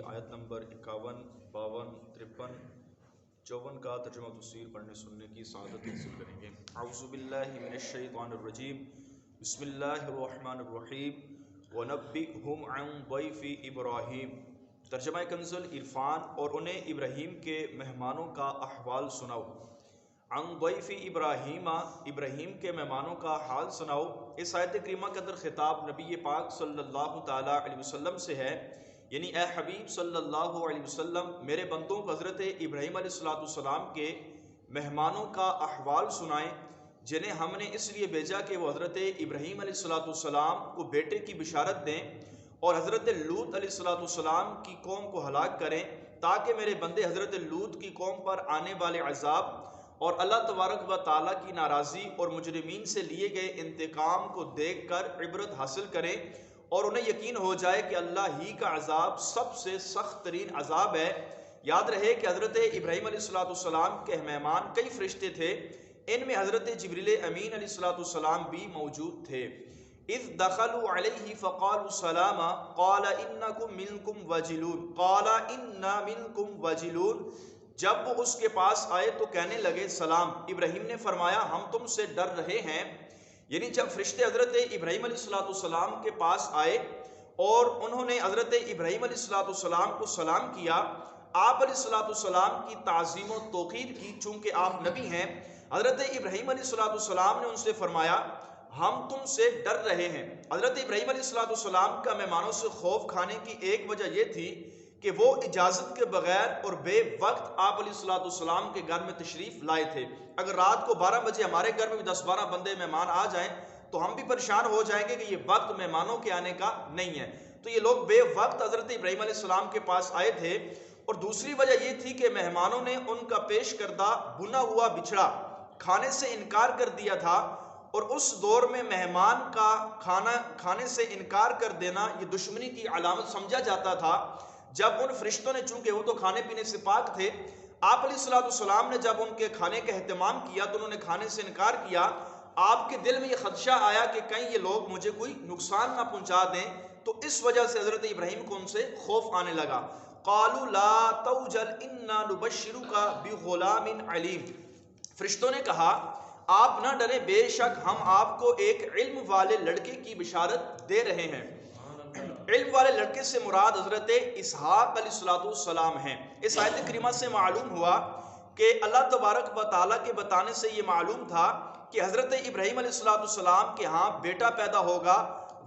آیت نمبر 51، 52، 53، 54 کا ترجمہ و تفسیر پڑھنے سننے کی سعادت حاصل کریں گے۔ اعوذ باللہ من الشیطان الرجیم، بسم اللہ الرحمن الرحیم، وَنَبِّئْهُمْ عَنْ ضَيْفِ إِبْرَاهِيمَ۔ ترجمہ کنز العرفان، اور انہیں ابراہیم کے مہمانوں کا احوال سناؤ۔ عن ضیف ابراہیم، ابراہیم کے مہمانوں کا حال سناؤ۔ اس آیت کریمہ کے اندر خطاب نبی پاک صلی اللہ تعالیٰ علیہ وسلم سے ہے، یعنی اے حبیب صلی اللہ علیہ وسلم، میرے بندوں کو حضرت ابراہیم علیہ السلام کے مہمانوں کا احوال سنائیں، جنہیں ہم نے اس لیے بھیجا کہ وہ حضرت ابراہیم علیہ السلام کو بیٹے کی بشارت دیں اور حضرت لوط علیہ السلام کی قوم کو ہلاک کریں، تاکہ میرے بندے حضرت لوط کی قوم پر آنے والے عذاب اور اللہ تبارک و تعالیٰ کی ناراضی اور مجرمین سے لیے گئے انتقام کو دیکھ کر عبرت حاصل کریں، اور انہیں یقین ہو جائے کہ اللہ ہی کا عذاب سب سے سخت ترین عذاب ہے۔ یاد رہے کہ حضرت ابراہیم علیہ السلام کے مہمان کئی فرشتے تھے، ان میں حضرت جبریل امین علیہ السلام بھی موجود تھے۔ اذ دخلوا علیہ فقالوا سلاما قال انکم منکم وجلون قال انا منکم وجلون۔ جب وہ اس کے پاس آئے تو کہنے لگے سلام، ابراہیم نے فرمایا ہم تم سے ڈر رہے ہیں۔ یعنی جب فرشتے حضرت ابراہیم علیہ السلام کے پاس آئے اور انہوں نے حضرت ابراہیم علیہ السلام کو سلام کیا، آپ علیہ السلام کی تعظیم و توقیر کی، چونکہ آپ نبی ہیں۔ حضرت ابراہیم علیہ السلام نے ان سے فرمایا ہم تم سے ڈر رہے ہیں۔ حضرت ابراہیم علیہ السلام کا مہمانوں سے خوف کھانے کی ایک وجہ یہ تھی کہ وہ اجازت کے بغیر اور بے وقت آپ علیہ السلام کے گھر میں تشریف لائے تھے۔ اگر رات کو 12 بجے ہمارے گھر میں بھی 10-12 بندے مہمان آ جائیں تو ہم بھی پریشان ہو جائیں گے کہ یہ وقت مہمانوں کے آنے کا نہیں ہے۔ تو یہ لوگ بے وقت حضرت ابراہیم علیہ السلام کے پاس آئے تھے، اور دوسری وجہ یہ تھی کہ مہمانوں نے ان کا پیش کردہ بنا ہوا بچڑا کھانے سے انکار کر دیا تھا، اور اس دور میں مہمان کا کھانا کھانے سے انکار کر دینا یہ دشمنی کی علامت سمجھا جاتا تھا۔ جب ان فرشتوں نے، چونکہ وہ تو کھانے پینے سے پاک تھے، آپ علیہ السلام نے جب ان کے کھانے کا اہتمام کیا تو انہوں نے کھانے سے انکار کیا۔ آپ کے دل میں یہ خدشہ آیا کہ کہیں یہ لوگ مجھے کوئی نقصان نہ پہنچا دیں، تو اس وجہ سے حضرت ابراہیم کو ان سے خوف آنے لگا۔ قالوا لا توجل انا نبشرک بغلام علیم۔ فرشتوں نے کہا آپ نہ ڈریں، بے شک ہم آپ کو ایک علم والے لڑکے کی بشارت دے رہے ہیں۔ علم والے لڑکے سے مراد حضرت اسحاق علیہ السلام ہیں۔ اس آیت کریمہ سے معلوم ہوا کہ اللہ تبارک و تعالیٰ کے بتانے سے یہ معلوم تھا کہ حضرت ابراہیم علیہ السلام کے ہاں بیٹا پیدا ہوگا،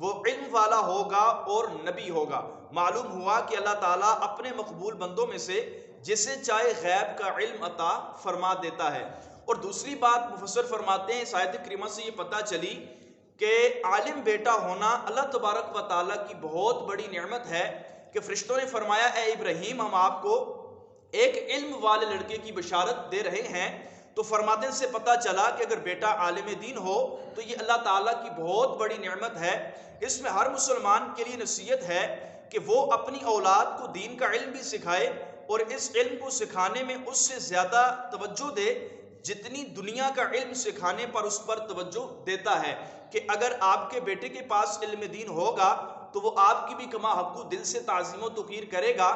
وہ علم والا ہوگا اور نبی ہوگا۔ معلوم ہوا کہ اللہ تعالیٰ اپنے مقبول بندوں میں سے جسے چاہے غیب کا علم عطا فرما دیتا ہے۔ اور دوسری بات مفسر فرماتے ہیں اس آیت کریمہ سے یہ پتہ چلی کہ عالم بیٹا ہونا اللہ تبارک و تعالیٰ کی بہت بڑی نعمت ہے، کہ فرشتوں نے فرمایا اے ابراہیم ہم آپ کو ایک علم والے لڑکے کی بشارت دے رہے ہیں۔ تو فرماتے سے پتہ چلا کہ اگر بیٹا عالم دین ہو تو یہ اللہ تعالیٰ کی بہت بڑی نعمت ہے۔ اس میں ہر مسلمان کے لیے نصیحت ہے کہ وہ اپنی اولاد کو دین کا علم بھی سکھائے، اور اس علم کو سکھانے میں اس سے زیادہ توجہ دے جتنی دنیا کا علم سکھانے پر اس پر توجہ دیتا ہے، کہ اگر آپ کے بیٹے کے پاس علم دین ہوگا تو وہ آپ کی بھی کما حقو دل سے تعظیم و توقیر کرے گا۔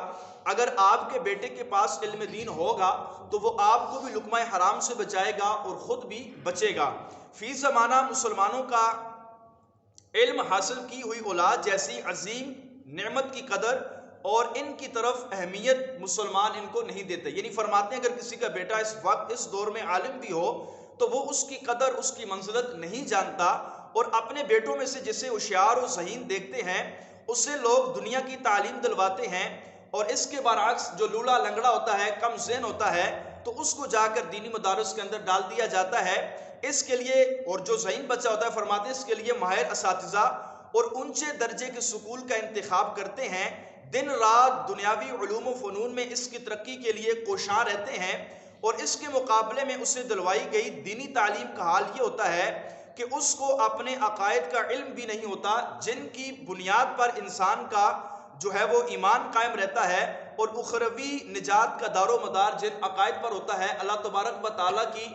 اگر آپ کے بیٹے کے پاس علم دین ہوگا تو وہ آپ کو بھی لقمہ حرام سے بچائے گا اور خود بھی بچے گا۔ فی زمانہ مسلمانوں کا علم حاصل کی ہوئی اولاد جیسی عظیم نعمت کی قدر اور ان کی طرف اہمیت مسلمان ان کو نہیں دیتے۔ یعنی فرماتے ہیں اگر کسی کا بیٹا اس وقت اس دور میں عالم بھی ہو تو وہ اس کی قدر، اس کی منزلت نہیں جانتا، اور اپنے بیٹوں میں سے جسے ہوشیار و ذہین دیکھتے ہیں اسے لوگ دنیا کی تعلیم دلواتے ہیں، اور اس کے برعکس جو لولا لنگڑا ہوتا ہے، کم ذہن ہوتا ہے، تو اس کو جا کر دینی مدارس کے اندر ڈال دیا جاتا ہے۔ اس کے لیے، اور جو ذہین بچہ ہوتا ہے فرماتے ہیں اس کے لیے ماہر اساتذہ اور اونچے درجے کے سکول کا انتخاب کرتے ہیں، دن رات دنیاوی علوم و فنون میں اس کی ترقی کے لیے کوشاں رہتے ہیں، اور اس کے مقابلے میں اسے دلوائی گئی دینی تعلیم کا حال یہ ہوتا ہے کہ اس کو اپنے عقائد کا علم بھی نہیں ہوتا، جن کی بنیاد پر انسان کا جو ہے وہ ایمان قائم رہتا ہے، اور اخروی نجات کا دار و مدار جن عقائد پر ہوتا ہے۔ اللہ تبارک و تعالیٰ کی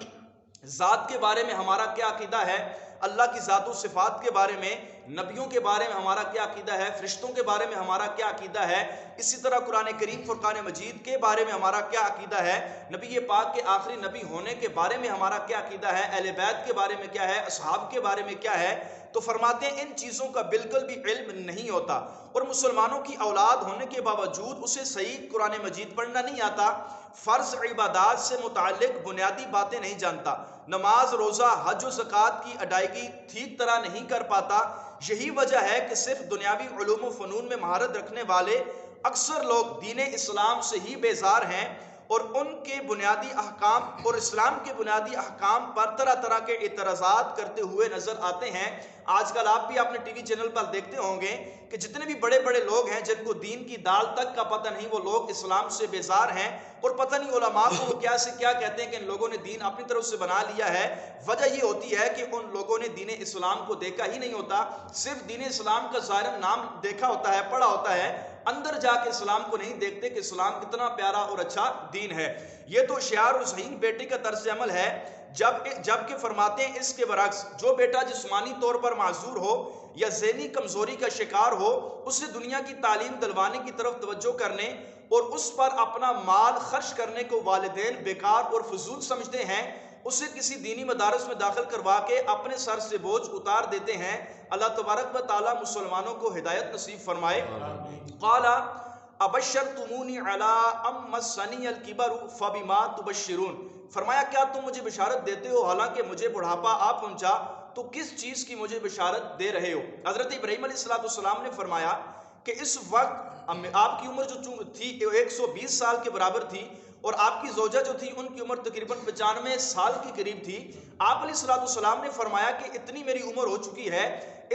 ذات کے بارے میں ہمارا کیا عقیدہ ہے، اللہ کی ذات و صفات کے بارے میں، نبیوں کے بارے میں ہمارا کیا عقیدہ ہے، فرشتوں کے بارے میں ہمارا کیا عقیدہ ہے، اسی طرح قرآن کریم فرقان مجید کے بارے میں ہمارا کیا عقیدہ ہے، نبی پاک کے آخری نبی ہونے کے بارے میں ہمارا کیا عقیدہ ہے، اہل بیت کے بارے میں کیا ہے، اصحاب کے بارے میں کیا ہے، تو فرماتے ہیں ان چیزوں کا بالکل بھی علم نہیں ہوتا، اور مسلمانوں کی اولاد ہونے کے باوجود اسے صحیح قرآن مجید پڑھنا نہیں آتا، فرض عبادات سے متعلق بنیادی باتیں نہیں جانتا، نماز روزہ حج و زکوٰۃ کی ادائیگی ٹھیک طرح نہیں کر پاتا۔ یہی وجہ ہے کہ صرف دنیاوی علوم و فنون میں مہارت رکھنے والے اکثر لوگ دین اسلام سے ہی بیزار ہیں، اور ان کے بنیادی احکام اور اسلام کے بنیادی احکام پر طرح طرح کے اعتراضات کرتے ہوئے نظر آتے ہیں۔ آج کل آپ بھی اپنے ٹی وی چینل پر دیکھتے ہوں گے کہ جتنے بھی بڑے بڑے لوگ ہیں جن کو دین کی دال تک کا پتہ نہیں، وہ لوگ اسلام سے بیزار ہیں، اور پتہ نہیں علماء کو وہ کیا سے کیا کہتے ہیں کہ ان لوگوں نے دین اپنی طرف سے بنا لیا ہے۔ وجہ یہ ہوتی ہے کہ ان لوگوں نے دین اسلام کو دیکھا ہی نہیں ہوتا، صرف دین اسلام کا ظاہراً نام دیکھا ہوتا ہے، پڑھا ہوتا ہے، اندر جا کے اسلام کو نہیں دیکھتے کہ اسلام کتنا پیارا اور اچھا دین ہے۔ یہ تو شعار و ذہین بیٹے کا طرز عمل ہے، جبکہ فرماتے ہیں اس کے برعکس جو بیٹا جسمانی طور پر معذور ہو یا ذہنی کمزوری کا شکار ہو، اسے دنیا کی تعلیم دلوانے کی طرف توجہ کرنے اور اس پر اپنا مال خرچ کرنے کو والدین بیکار اور فضول سمجھتے ہیں، اسے کسی دینی مدارس میں داخل کروا کے اپنے سر سے بوجھ اتار دیتے ہیں۔ اللہ تبارک و تعالی مسلمانوں کو ہدایت نصیب فرمائے۔ قال ابشرتمونی علی ام مسنی الکبر فبما تبشرون، فرمایا کیا تم مجھے بشارت دیتے ہو حالانکہ مجھے بڑھاپا آ پہنچا، تو کس چیز کی مجھے بشارت دے رہے ہو؟ حضرت ابراہیم علیہ السلام نے فرمایا کہ اس وقت آپ کی عمر جو تھی 120 سال کے برابر تھی، اور آپ کی زوجہ جو تھی ان کی عمر تقریباً 95 سال کے قریب تھی۔ آپ علیہ السلام نے فرمایا کہ اتنی میری عمر ہو چکی ہے،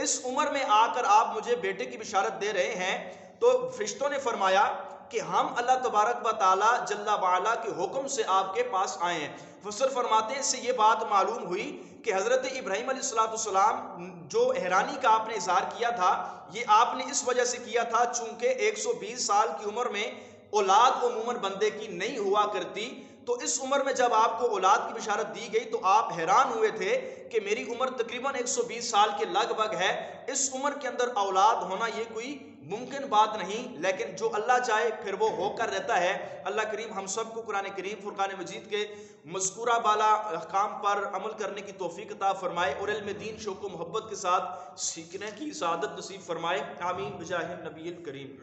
اس عمر میں آ کر آپ مجھے بیٹے کی بشارت دے رہے ہیں۔ تو فرشتوں نے فرمایا کہ ہم اللہ تبارک و تعالی جل وعلا کے حکم سے آپ کے پاس آئے ہیں۔ مفسر فرماتے ہیں اس سے یہ بات معلوم ہوئی کہ حضرت ابراہیم علیہ السلام جو حیرانی کا آپ نے اظہار کیا تھا، یہ آپ نے اس وجہ سے کیا تھا چونکہ 120 سال کی عمر میں اولاد عموماً بندے کی نہیں ہوا کرتی، تو اس عمر میں جب آپ کو اولاد کی بشارت دی گئی تو آپ حیران ہوئے تھے کہ میری عمر تقریباً 120 سال کے لگ بھگ ہے، اس عمر کے اندر اولاد ہونا یہ کوئی ممکن بات نہیں، لیکن جو اللہ چاہے پھر وہ ہو کر رہتا ہے۔ اللہ کریم ہم سب کو قرآن کریم فرقان مجید کے مذکورہ بالا احکام پر عمل کرنے کی توفیق عطا فرمائے، اور علم دین شوق و محبت کے ساتھ سیکھنے کی سعادت نصیب فرمائے، آمین بجاہ نبی الکریم۔